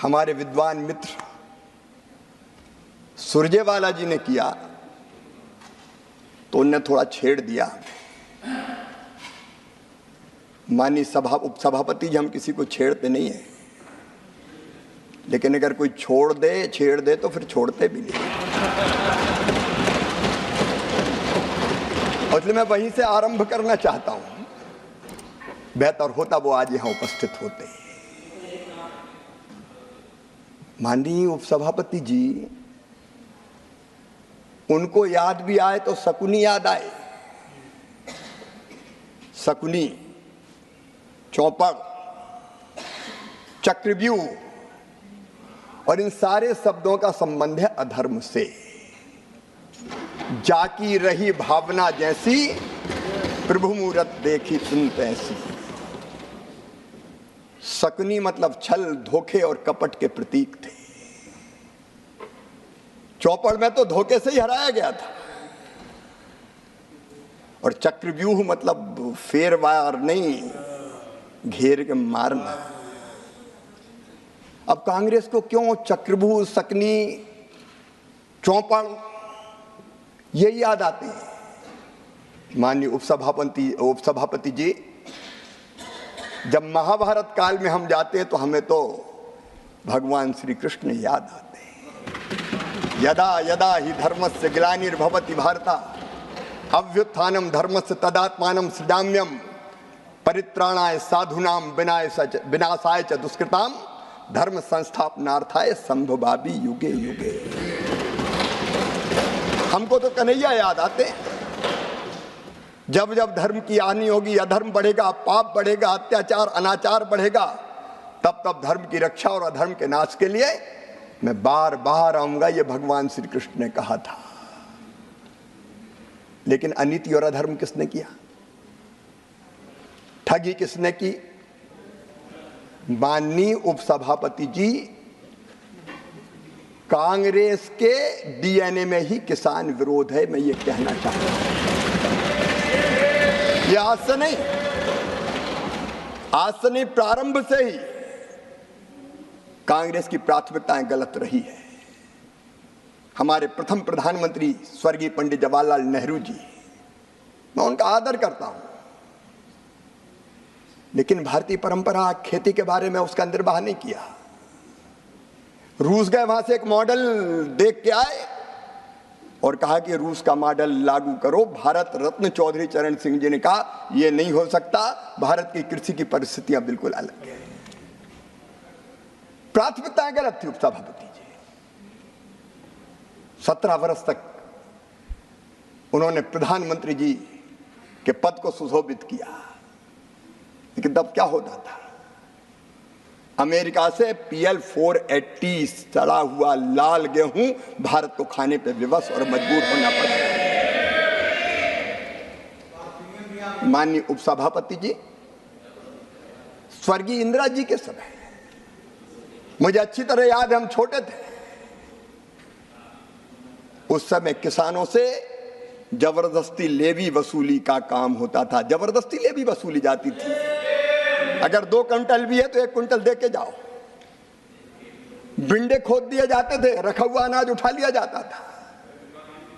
हमारे विद्वान मित्र सुरजेवाला जी ने किया तो उनने थोड़ा छेड़ दिया। माननीय उपसभापति जी, हम किसी को छेड़ते नहीं है, लेकिन अगर कोई छेड़ दे तो फिर छोड़ते भी नहीं। इसलिए मैं वहीं से आरंभ करना चाहता हूं। बेहतर होता वो आज यहां उपस्थित होते। माननीय उपसभापति जी, उनको याद भी आए तो शकुनी याद आए। शकुनी, चौपड़, चक्रव्यूह, और इन सारे शब्दों का संबंध है अधर्म से। जाकी रही भावना जैसी, प्रभु मूरत देखी तुम तैसी। शकुनी मतलब छल, धोखे और कपट के प्रतीक थे। चौपड़ में तो धोखे से ही हराया गया था। और चक्रव्यूह मतलब फेरवार नहीं, घेर के मारना। अब कांग्रेस को क्यों चक्रव्यूह, शकुनी, चौपड़ ये याद आते हैं? माननीय उपसभापति जी, जब महाभारत काल में हम जाते हैं तो हमें तो भगवान श्री कृष्ण याद आते हैं। यदा यदा ही धर्मस्य ग्लानिर्भवति भारत अभ्युत्थानम धर्मस्य तदात्मानं सृजाम्यहम् परित्राणाय साधूनां विनाशाय च दुष्कृतां धर्म संस्थापनार्थाय संभवामि युगे युगे। हमको तो कन्हैया याद आते हैं। जब जब धर्म की हानि होगी, अधर्म बढ़ेगा, पाप बढ़ेगा, अत्याचार अनाचार बढ़ेगा, तब तब धर्म की रक्षा और अधर्म के नाश के लिए मैं बार बार आऊंगा, ये भगवान श्री कृष्ण ने कहा था। लेकिन अनीति और अधर्म किसने किया? ठगी किसने की? माननीय उपसभापति जी, कांग्रेस के डीएनए में ही किसान विरोध है, मैं ये कहना चाहता हूं। ये आज से नहीं, प्रारंभ से ही कांग्रेस की प्राथमिकताएं गलत रही है। हमारे प्रथम प्रधानमंत्री स्वर्गीय पंडित जवाहरलाल नेहरू जी, मैं उनका आदर करता हूं, लेकिन भारतीय परंपरा खेती के बारे में उसका निर्वाह नहीं किया। रूस गए, वहां से एक मॉडल देख के आए और कहा कि रूस का मॉडल लागू करो। भारत रत्न चौधरी चरण सिंह जी ने कहा यह नहीं हो सकता, भारत की कृषि की परिस्थितियां बिल्कुल अलग है। प्राथमिकताएं गलत थी उपसभापति जी। 17 वर्ष तक उन्होंने प्रधानमंत्री जी के पद को सुशोभित किया, लेकिन तब क्या होता था? अमेरिका से PL 480 सड़ा हुआ लाल गेहूं भारत को खाने पे विवश और मजबूर होना पड़ा। माननीय उपसभापति जी, स्वर्गीय इंदिरा जी के समय, मुझे अच्छी तरह याद है, हम छोटे थे उस समय, किसानों से जबरदस्ती लेवी वसूली का काम होता था। जबरदस्ती लेवी वसूली जाती थी। अगर 2 क्विंटल भी है तो 1 क्विंटल दे के जाओ। बिंडे खोद दिए जाते थे, रखा हुआ अनाज उठा लिया जाता था।